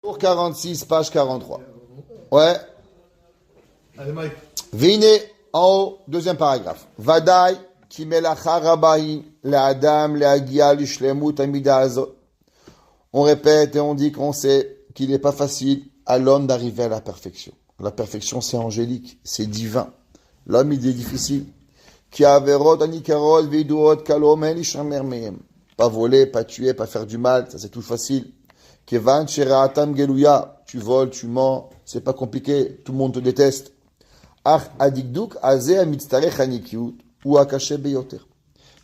Pour 46, page 43. Ouais. Allez, Mike. Vine, en haut, deuxième paragraphe. Vadaï, ki melacha rabahi, le'adam, le'agia, l'ishlemut, amida azot. On répète et on dit qu'on sait qu'il n'est pas facile à l'homme d'arriver à la perfection. La perfection, c'est angélique, c'est divin. L'homme, il est difficile. Ki averot, anikarot, viduot, kalom, elishamer mehem. Pas voler, pas tuer, pas faire du mal, ça c'est tout facile. Kevan, sheratam, gelouya. Tu voles, tu mens, c'est pas compliqué, tout le monde te déteste. Ach, adikduk, azeh, amitztarech, anikiut, ou akaché, beyoter.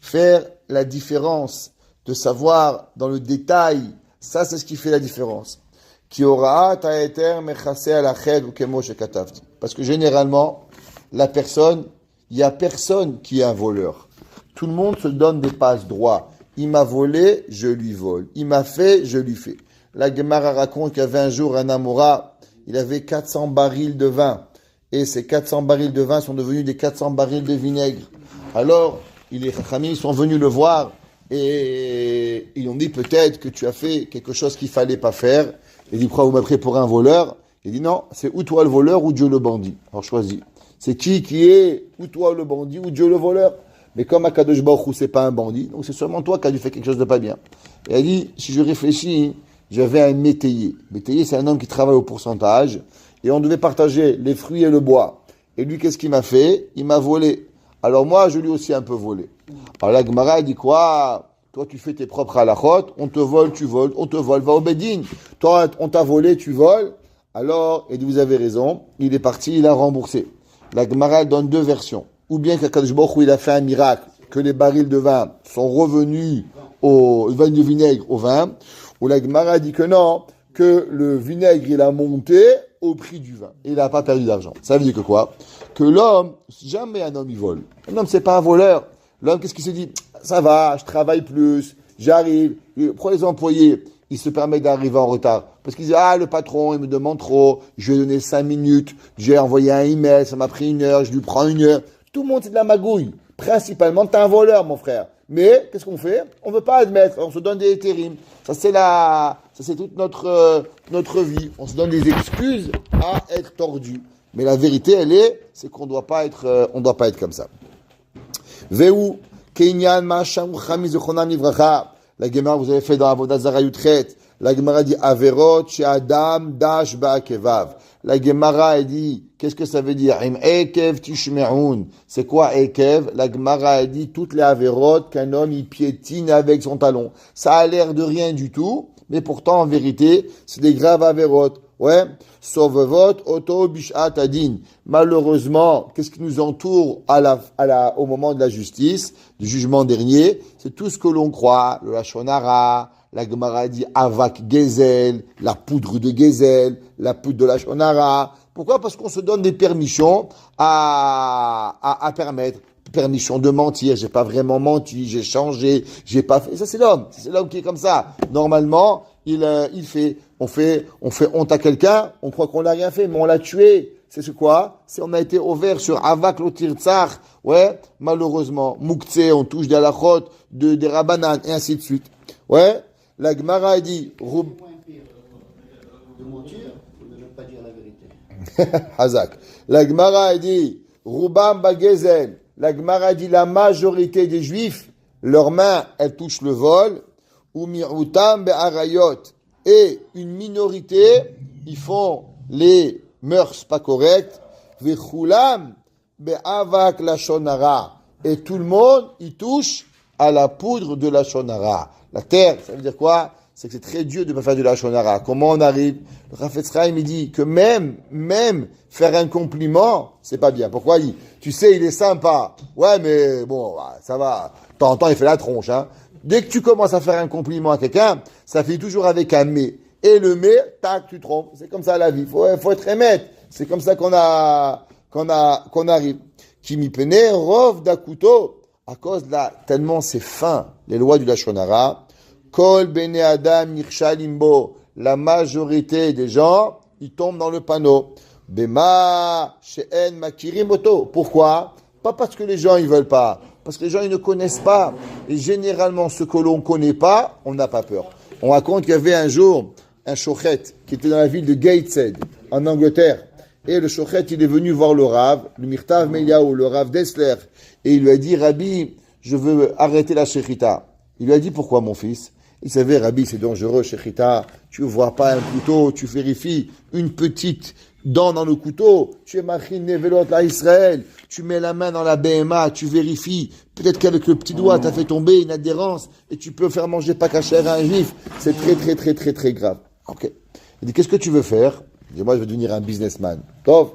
Faire la différence, de savoir dans le détail, ça c'est ce qui fait la différence. Ki ora ta'eter mechase alached ou kemo shekatavti. Parce que généralement, la personne, il y a personne qui est un voleur. Tout le monde se donne des passes droits. Il m'a volé, je lui vole. Il m'a fait, je lui fais. La Gemara raconte qu'il y avait un jour un Amora, il avait 400 barils de vin. Et ces 400 barils de vin sont devenus des 400 barils de vinaigre. Alors, les Chachamim sont venus le voir et ils ont dit peut-être que tu as fait quelque chose qu'il fallait pas faire. Il dit, pourquoi vous m'avez pris pour un voleur? Il dit non, c'est ou toi le voleur ou Dieu le bandit. Alors choisis. C'est qui est ou toi le bandit ou Dieu le voleur? Mais comme Akadosh Baruch Hu, c'est pas un bandit, donc c'est seulement toi qui as dû faire quelque chose de pas bien. Et il dit, si je réfléchis, j'avais un métayer. Métayer, c'est un homme qui travaille au pourcentage, et on devait partager les fruits et le bois. Et lui, qu'est-ce qu'il m'a fait? Il m'a volé. Alors moi, je lui ai aussi un peu volé. Alors la Gemara dit quoi? Toi, tu fais tes propres halachot, on te vole, tu voles, on te vole, va au Bedin. Toi, on t'a volé, tu voles. Alors, et vous avez raison, il est parti, il a remboursé. La Gemara donne deux versions. Ou bien qu'Akadosh Baruch Hu, il a fait un miracle, que les barils de vin sont revenus au vin de vinaigre au vin, ou la Gemara dit que non, que le vinaigre, il a monté au prix du vin. Et il n'a pas perdu d'argent. Ça veut dire que quoi? Que l'homme, jamais un homme, il vole. Un homme, c'est pas un voleur. L'homme, qu'est-ce qu'il se dit? Ça va, je travaille plus, j'arrive. Pour les employés, ils se permettent d'arriver en retard. Parce qu'ils disent, ah, le patron, il me demande trop, je lui ai donné 5 minutes, j'ai envoyé un email, ça m'a pris 1 heure, je lui prends 1 heure. Tout le monde, c'est de la magouille. Principalement, t'es un voleur, mon frère. Mais, qu'est-ce qu'on fait? On ne veut pas admettre. On se donne des intérims. Ça, c'est toute notre vie. On se donne des excuses à être tordu. Mais la vérité, c'est qu'on doit pas être comme ça. Veu, Kenyan, Macham, Chamiz, Chonam, Livracha. La Gemara, vous avez fait dans Avodat Zara Yutret. La Gemara dit, Averot, Adam, Dash, Ba'akevav. La Gemara, elle dit, qu'est-ce que ça veut dire? Im Ekev Tishme'un. C'est quoi Ekev? La Gemara, elle dit, toutes les Averot qu'un homme, il piétine avec son talon. Ça a l'air de rien du tout, mais pourtant, en vérité, c'est des graves Averot. Ouais. Sauvevot, Oto, Bishat, Adin. Malheureusement, qu'est-ce qui nous entoure au moment de la justice, du jugement dernier? C'est tout ce que l'on croit, le Lashon Hara. La Gemara dit Avak Gezel, la poudre de Gezel, la poudre de Lashon Hara. Pourquoi? Parce qu'on se donne des permissions à permettre. Permission de mentir, j'ai pas vraiment menti, j'ai changé, j'ai pas fait. Ça, c'est l'homme qui est comme ça. Normalement, on fait honte à quelqu'un, on croit qu'on n'a rien fait, mais on l'a tué. C'est quoi? On a été ouvert sur Avak Lotir Tsar. Ouais, malheureusement. Moukhtse, on touche des halachot, des rabbanan, et ainsi de suite. Ouais. La Gemara dit, De mentir ou de ne pas dire la vérité. Hazak. La Gemara dit, Rubam Bagezel. La Gemara dit, la majorité des Juifs, leurs mains, elles touchent le vol. Ou Mi'utam Be'arayot. Et une minorité, ils font les mœurs pas correctes. Vechulam Be'avak Lashon Hara. Et tout le monde, il touche à la poudre de Lashon Hara. La terre, ça veut dire quoi? C'est que c'est très dur de ne pas faire du Lashon Hara. Comment on arrive? Le Chafetz Chaim, il dit que même faire un compliment, c'est pas bien. Pourquoi? Il dit, tu sais, il est sympa. Ouais, mais bon, ça va. De temps en temps, il fait la tronche, hein. Dès que tu commences à faire un compliment à quelqu'un, ça finit toujours avec un mais. Et le mais, tac, tu trompes. C'est comme ça la vie. Faut être émette. C'est comme ça qu'on arrive. Kimi pene rov d'akuto. À cause de tellement c'est fin, les lois du Lashon Hara, Kol bene Adam nirshalimbo, la majorité des gens, ils tombent dans le panneau. Bema she'en makirim oto. Pourquoi? Pas parce que les gens ils veulent pas, parce que les gens ils ne connaissent pas. Et généralement, ce que l'on connaît pas, on n'a pas peur. On raconte qu'il y avait un jour un shochet qui était dans la ville de Gateshead, en Angleterre. Et le shochet, il est venu voir le Rav, le Mirtav Meliaou, le Rav Dessler. Et il lui a dit, Rabbi, je veux arrêter la shechita. Il lui a dit, pourquoi mon fils? Il savait, Rabbi, c'est dangereux, shechita. Tu ne vois pas un couteau, tu vérifies une petite dent dans le couteau. Tu es machin nevelot la Israël. Tu mets la main dans la BMA, tu vérifies. Peut-être qu'avec le petit doigt, tu as fait tomber une adhérence et tu peux faire manger pas cachère à un juif. C'est très, très, très, très, très grave. Ok. Il dit, qu'est-ce que tu veux faire? Il dit, moi, je veux devenir un businessman. Tov.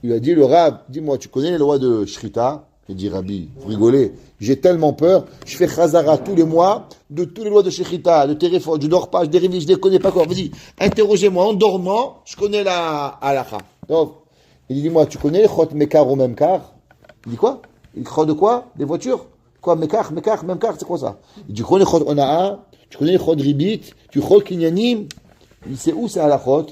Il lui a dit, le Rav, dis-moi, tu connais les lois de Shrita? Il dit, Rabbi, vous rigolez. J'ai tellement peur, je fais chazara tous les mois de toutes les lois de Shrita, de téléphone, je dors pas, je dérive, je les connais pas encore. Vas-y, interrogez-moi en dormant, je connais la halakha. Tov. Il dit, dis-moi, tu connais les chot mekar ou memkar? Il dit quoi? Il chot de quoi? Des voitures? Quoi, mekar, memkar, c'est quoi ça? Il dit, tu connais les chot onaa, tu connais les chot ribit, tu chot kinyanim? Il dit, c'est où c'est halachot?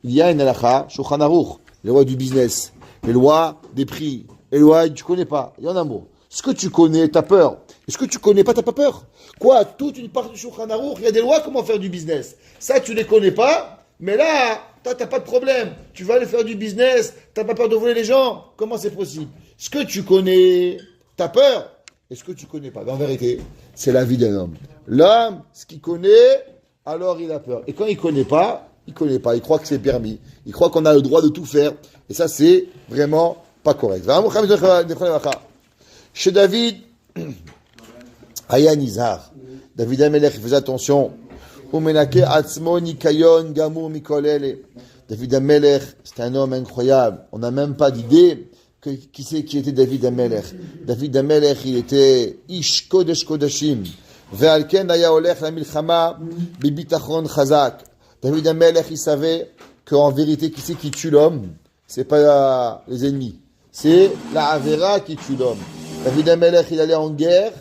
Il y a une halakha, Shulchan Aruch, les lois du business, les lois des prix, les lois, tu connais pas. Il y en a un mot. Ce que tu connais, t'as peur. Et ce que tu connais pas, t'as pas peur. Quoi? Toute une partie du Shulchan Aruch, il y a des lois comment faire du business. Ça, tu les connais pas, mais là, t'as pas de problème. Tu vas aller faire du business, t'as pas peur de voler les gens. Comment c'est possible? Ce que tu connais, t'as peur. Et ce que tu connais pas. En vérité, c'est la vie d'un homme. L'homme, ce qu'il connaît, alors il a peur. Et quand il connaît pas, il croit que c'est permis. Il croit qu'on a le droit de tout faire. Et ça, c'est vraiment pas correct. Chez David, Aya Nizar, David Amelech, il faisait attention. David Amelech, c'est un homme incroyable. On n'a même pas d'idée qui c'est qui était David Amelech. David Amelech, il était Ish Kodesh Kodashim. Ve'alken aya olech la milchama bibitachon chazak. David Amelech, il savait qu'en vérité, qui c'est qui tue l'homme? C'est pas les ennemis. C'est la Avera qui tue l'homme. David Amelech, il allait en guerre.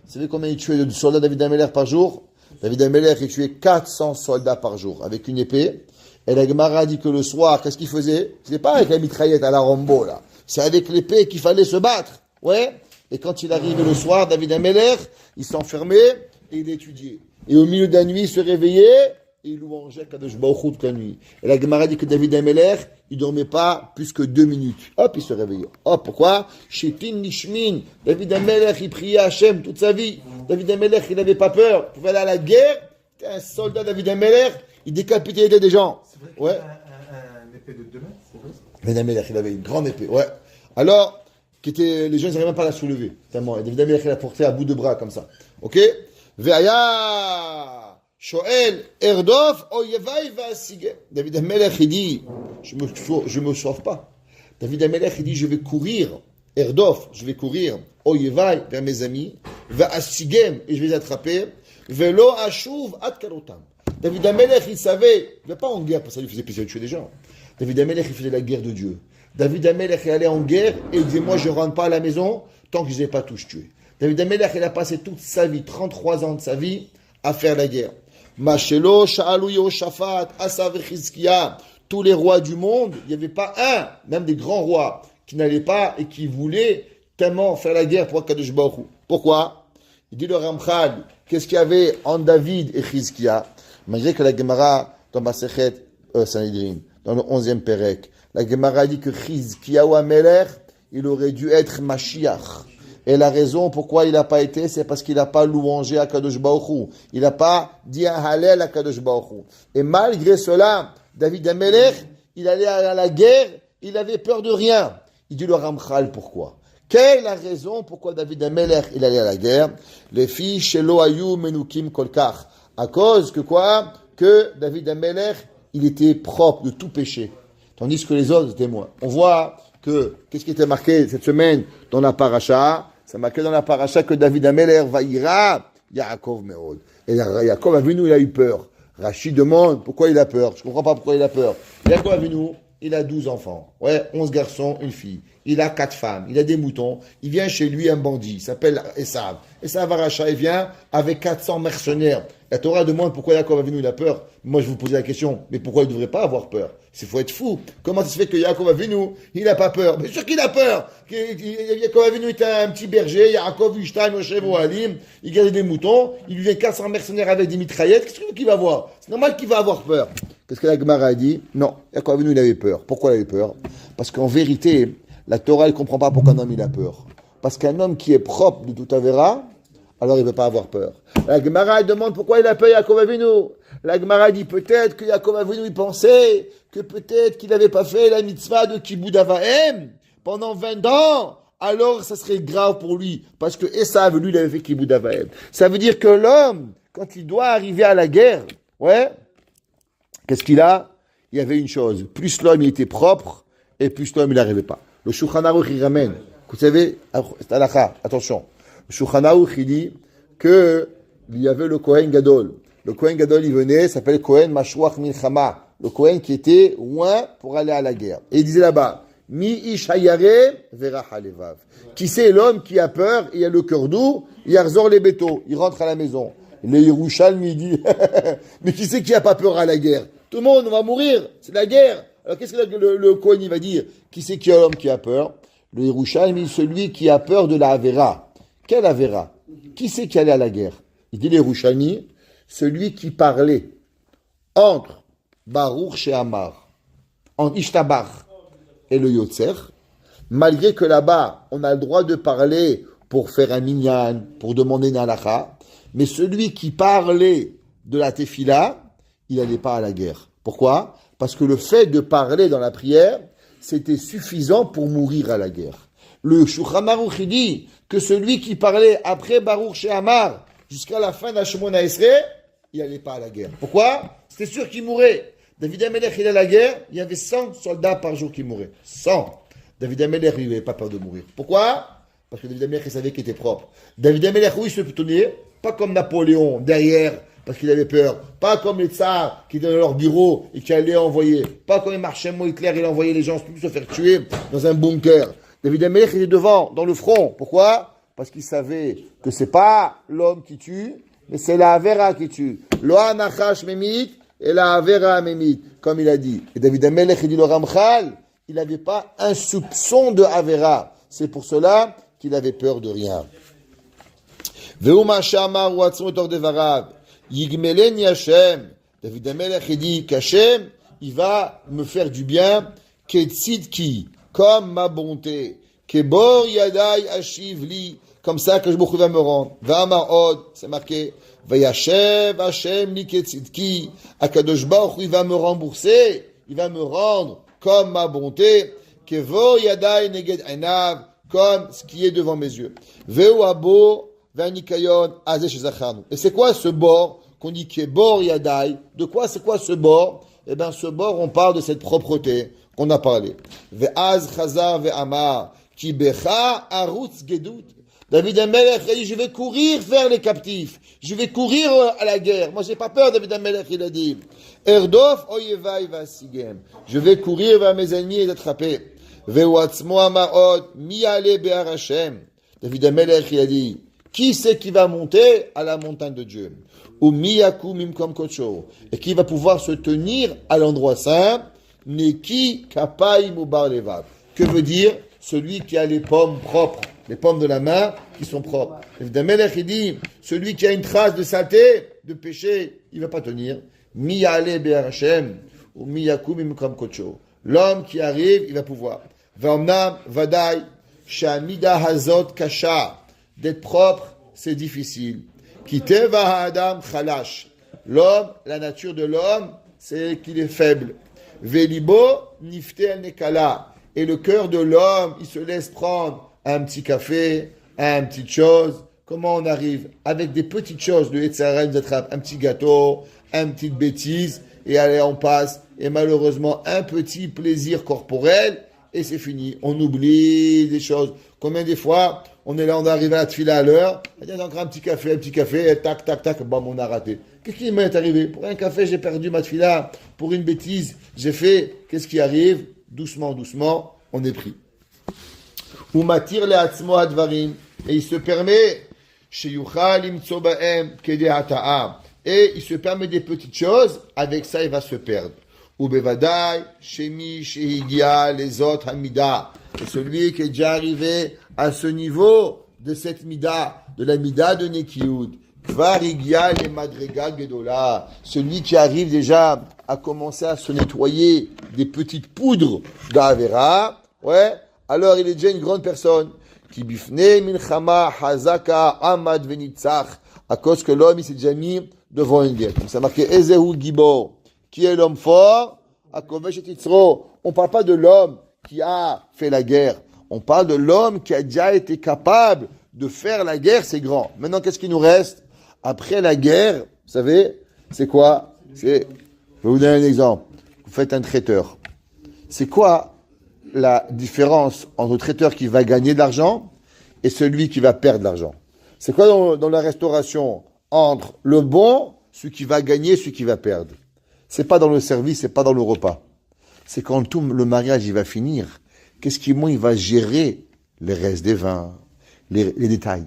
Vous savez combien il tuait de soldats David Amelech par jour? David Amelech, il tuait 400 soldats par jour avec une épée. Et la Gemara dit que le soir, qu'est-ce qu'il faisait? C'est pas avec la mitraillette à la Rambo, là. C'est avec l'épée qu'il fallait se battre. Ouais. Et quand il arrivait le soir, David Amelech, il s'enfermait et il étudiait. Et au milieu de la nuit, il se réveillait et il louangeait Kadosh Baruch Hu toute la nuit. Et la Gemara dit que David Amelech, il dormait pas plus que 2 minutes. Hop, il se réveillait. Hop, pourquoi? Shetin Nishmin. David Amelech, il priait Hachem toute sa vie. David Amelech, il n'avait pas peur. Il pouvait aller à la guerre. C'était un soldat, David Amelech. Il décapitait des gens. C'est vrai Ouais. Un épée de 2 mètres, c'est vrai? David Amelech, il avait une grande épée. Ouais. Alors, les gens n'arrivaient même pas à la soulever. Tellement. Et David Amelech, il la portait à bout de bras, comme ça. Ok? Ve'aya Shoel Erdof Oyevai Va'asige. David Amelech, il dit, je me sauve pas. David Amelech, il dit, je vais courir. Erdof, je vais courir. Oyevai, vers mes amis. Va'asigem, et je vais les attraper. Ve'lo ashuv at karotam. David Amelech, il savait, il ne va pas en guerre, parce que ça lui faisait plaisir de tuer des gens. David Amelech, il faisait la guerre de Dieu. David Amelech, il allait en guerre et il disait, moi, je ne rentre pas à la maison tant que je n'ai pas tous tués. David Amelech, il a passé toute sa vie, 33 ans de sa vie, à faire la guerre. Machelo, Sha'alou, Yoshaphat, Asa Vechizkia, tous les rois du monde, il n'y avait pas un, même des grands rois, qui n'allaient pas et qui voulaient tellement faire la guerre pour Kadosh Baruch Hu. Pourquoi? Il dit le Ramchal, qu'est-ce qu'il y avait en David et Chizkia? Malgré que la Gemara, dans Masechet Sanhedrin, dans le 11e Perek, la Gemara dit que Chizkiyahu Amelech, il aurait dû être Mashiach. Et la raison pourquoi il n'a pas été, c'est parce qu'il n'a pas louangé à Kadosh Baruch Hu. Il n'a pas dit un Hallel à Kadosh Baruch Hu. Et malgré cela, David Amelech, il allait à la guerre, il avait peur de rien. Il dit le Ramchal, pourquoi? Quelle est la raison pourquoi David Amelech, il allait à la guerre? Les filles chez Loayu Menukim Kolkar. À cause que quoi? Que David Amelech, il était propre de tout péché. Tandis que les autres étaient moins. On voit que, qu'est-ce qui était marqué cette semaine dans la paracha? C'est marqué dans la paracha que David Amelech va ira Yaakov Meod. Et Yaakov Avinu, il a eu peur. Rachid demande pourquoi il a peur. Je ne comprends pas pourquoi il a peur. Yaakov Avinu, il a 12 enfants. Ouais, 11 garçons, une fille. il a 4 femmes, il a des moutons, il vient chez lui un bandit, il s'appelle Esav. Esav Aracha, il vient avec 400 mercenaires. La Torah demande pourquoi Yaakov Avinu il a peur. Moi je vous posais la question, mais pourquoi il ne devrait pas avoir peur? Il faut être fou. Comment ça se fait que Yaakov Avinu, il n'a pas peur? Bien sûr qu'il a peur. Yaakov Avinu était un petit berger, Yaakov Ishtan, Moshe Alim, il gardait des moutons, il lui vient 400 mercenaires avec des mitraillettes, qu'est-ce qu'il va voir? C'est normal qu'il va avoir peur. Qu'est-ce que la Gemara a dit? Non, Yaakov Avinu il avait peur. Pourquoi il avait peur? Parce qu'en vérité, la Torah ne comprend pas pourquoi un homme il a peur. Parce qu'un homme qui est propre de tout Avera, alors il ne veut pas avoir peur. La Gemara demande pourquoi il a peur Yaakov Avinu. La Gemara dit peut-être que Yaakov Avinu il pensait que peut-être qu'il n'avait pas fait la mitzvah de Kibud Avahem pendant 20 ans. Alors ça serait grave pour lui. Parce que Esav, lui, il avait fait Kibud Avahem. Ça veut dire que l'homme, quand il doit arriver à la guerre, ouais, qu'est-ce qu'il a? Il y avait une chose. Plus l'homme il était propre, et plus l'homme il n'arrivait pas. Le Shulchan Aruch il ramène. Vous savez, c'est halakha, attention. Le Shulchan Aruch il dit que il y avait le Kohen Gadol. Le Kohen Gadol il venait, s'appelle Kohen Mashwach Milchama. Le Kohen qui était loin pour aller à la guerre. Et il disait là-bas, Mi ish hayare vera halevav. Qui c'est l'homme qui a peur, il a le cœur doux, il arzor les bétos, il rentre à la maison. Le Yerushalmi dit, mais qui c'est qui a pas peur à la guerre? Tout le monde va mourir, c'est la guerre. Alors qu'est-ce que le Kohen il va dire? Qui c'est qui a l'homme qui a peur? Le Yerushalmi, celui qui a peur de la Avera. Quelle Avera? Qui c'est qui allait à la guerre? Il dit le Yerushalmi, celui qui parlait entre Baruch She'amar, entre Ishtabach et le Yotzer, malgré que là-bas, on a le droit de parler pour faire un minyan, pour demander une halakha, mais celui qui parlait de la tefila, il n'allait pas à la guerre. Pourquoi? Parce que le fait de parler dans la prière, c'était suffisant pour mourir à la guerre. Le Shulchan Aruch dit que celui qui parlait après Baruch She'amar jusqu'à la fin d'Hashemona Esrei, il n'allait pas à la guerre. Pourquoi? C'était sûr qu'il mourrait. David Amelech, il est à la guerre, il y avait 100 soldats par jour qui mouraient. 100. David Amelech, il n'avait pas peur de mourir. Pourquoi? Parce que David Amelech, il savait qu'il était propre. David Amelech, oui, il se tenait, pas comme Napoléon, derrière, parce qu'il avait peur. Pas comme les tsars qui étaient dans leur bureau et qui allaient envoyer. Pas comme les Marshall Hitler, il envoyait les gens tous se faire tuer dans un bunker. David Amelech, il est devant, dans le front. Pourquoi? Parce qu'il savait que c'est pas l'homme qui tue, mais c'est la Avera qui tue. Loa Nachash Memit et la Avera Memit, comme il a dit. Et David Amelech, il dit le Ramchal, il n'avait pas un soupçon de Avera. C'est pour cela qu'il avait peur de rien. Veuma Shamar ou Atzon etor devarav. Yigmeleni Hashem. David Amelech, il dit qu'Hashem, il va me faire du bien, Ketzidki, comme ma bonté. Kebor Yadai Ashivli, comme ça que je va me rendre. Va'amar od, c'est marqué. Vayashev Hashem li Ketzidki. Akadosh Baruch il va me rembourser, il va me rendre comme ma bonté. Kevor Yadai Neged Enav, comme ce qui est devant mes yeux. Veu abo v'anikayon azesh zacharnu. Et c'est quoi ce bord qu'on dit qui est bord Yadai? De quoi c'est quoi ce bord? Eh bien, ce bord, on parle de cette propreté qu'on a parlé. Ve'az chazar ve'amar ki becha arutz gedut. David Amelech a dit, je vais courir vers les captifs. Je vais courir à la guerre. Moi, j'ai pas peur, David Amelech, il a dit. Erdof oyevai vasigem. Je vais courir vers mes ennemis et les attraper. Ve'uatzmo amaot mi'ale be'ar Hashem. David Amelech, il a dit, qui c'est qui va monter à la montagne de Dieu? Ou miyaku mimkom kocho. Et qui va pouvoir se tenir à l'endroit saint? Neki kapai mubar levav. Que veut dire? Celui qui a les pommes propres, les pommes de la main qui sont propres. David Amelech, il dit, celui qui a une trace de saleté, de péché, il ne va pas tenir. Mi'ale be'ar Hashem, ou miyaku mimkom kocho. L'homme qui arrive, il va pouvoir. V'amnam vadai, shamida hazot kasha. D'être propre, c'est difficile. Kiteva adam chalash. L'homme, la nature de l'homme, c'est qu'il est faible. Velibo nifte al nekala. Et le cœur de l'homme, il se laisse prendre un petit café, un petite chose. Comment on arrive? Avec des petites choses, le Yetzirah nous attrape un petit gâteau, une petite bêtise, et allez, on passe. Et malheureusement, un petit plaisir corporel, et c'est fini. On oublie des choses. Combien des fois, on est là, on arrive à la tefila à l'heure, il y a encore un petit café, et tac, tac, tac, bam, on a raté. Qu'est-ce qui m'est arrivé? Pour un café, j'ai perdu ma tefila. Pour une bêtise, j'ai fait, qu'est-ce qui arrive? Doucement, doucement, on est pris. Ou matir le'atzmo hadvarim. Et il se permet, sheyuchal imtso ba'em kede'ata'a. Et il se permet des petites choses, avec ça il va se perdre. Ou bevadai, shemi, shehigia, les autres hamida. Et celui qui est déjà arrivé à ce niveau de cette mida, de la mida de Nekiyud. Kvarigia le madrega gedola. Celui qui arrive déjà à commencer à se nettoyer des petites poudres d'Avera, ouais, alors il est déjà une grande personne. Qui bifne milchama hazaka amad venitzach. À cause que l'homme il s'est déjà mis devant une guerre. Comme ça marqué Ezehu Gibor. Qui est l'homme fort? Akovesh et Titzro. On parle pas de l'homme qui a fait la guerre. On parle de l'homme qui a déjà été capable de faire la guerre, c'est grand. Maintenant, qu'est-ce qui nous reste? Après la guerre, vous savez, c'est quoi? Je vais vous donner un exemple. Vous faites un traiteur. C'est quoi la différence entre le traiteur qui va gagner de l'argent et celui qui va perdre de l'argent? C'est quoi dans la restauration entre le bon, celui qui va gagner, celui qui va perdre? C'est pas dans le service, c'est pas dans le repas. C'est quand tout le mariage il va finir. Qu'est-ce qu'il il va gérer les restes des vins, les détails.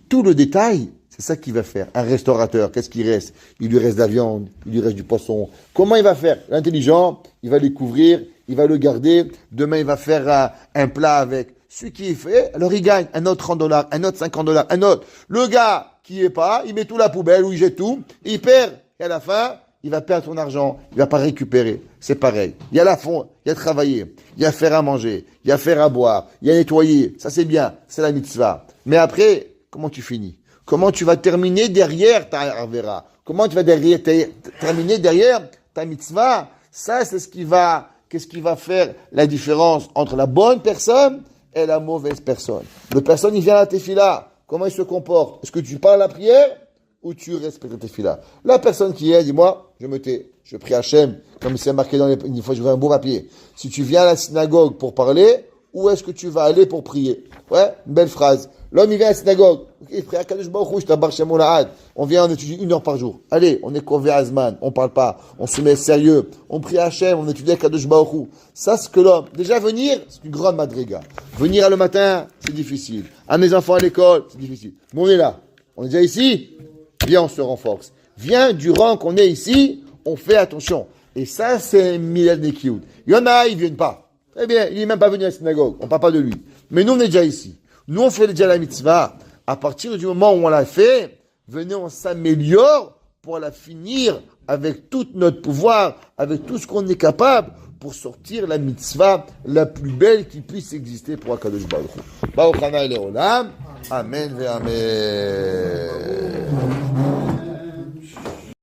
Tout le détail, c'est ça qu'il va faire. Un restaurateur, qu'est-ce qu'il reste? Il lui reste de la viande, il lui reste du poisson. Comment il va faire? L'intelligent, il va les couvrir, il va le garder. Demain, il va faire un plat avec. Celui qui est fait, alors il gagne un autre $30, un autre $50, un autre. Le gars qui est pas, il met tout à la poubelle ou il jette tout, il perd. Et à la fin, il va perdre son argent, il va pas récupérer. C'est pareil. Il y a la fond, il y a travailler, il y a faire à manger, il y a faire à boire, il y a nettoyer. Ça c'est bien, c'est la mitzvah. Mais après, comment tu finis? Comment tu vas terminer derrière ta Avera? Comment tu vas terminer derrière ta mitzvah? Ça, c'est qu'est-ce qui va faire la différence entre la bonne personne et la mauvaise personne. Le personne, il vient à la tefila. Comment il se comporte? Est-ce que tu parles à la prière ou tu respectes la tefila? La personne qui est, dis-moi, je me tais. Je prie Hachem, comme c'est marqué une fois, je veux un beau papier. Si tu viens à la synagogue pour parler, où est-ce que tu vas aller pour prier? Ouais, une belle phrase. L'homme, il vient à la synagogue. Il prie à Kadosh Baruch Hu, je t'abarre chez Moulahad. On vient, on étudie 1 heure par jour. Allez, on est convé à Zman. On parle pas. On se met sérieux. On prie à Hachem, on étudie à Kadosh Baruch Hu. Ça, c'est que l'homme. Déjà, venir, c'est une grande madriga. Venir le matin, c'est difficile. À mes enfants à l'école, c'est difficile. Mais on est là. On est déjà ici. Viens, on se renforce. Viens, durant qu'on est ici, on fait attention. Et ça, c'est Milad Nekiyud. Il y en a, ils viennent pas. Très bien, il n'est même pas venu à la synagogue. On parle pas de lui. Mais nous, on est déjà ici. Nous, on fait déjà la mitzvah. À partir du moment où on l'a fait, venez, on s'améliore pour la finir avec tout notre pouvoir, avec tout ce qu'on est capable pour sortir la mitzvah la plus belle qui puisse exister pour Akadosh Baruch Hu. Baruch Hana Leolam. Amen ve Amen.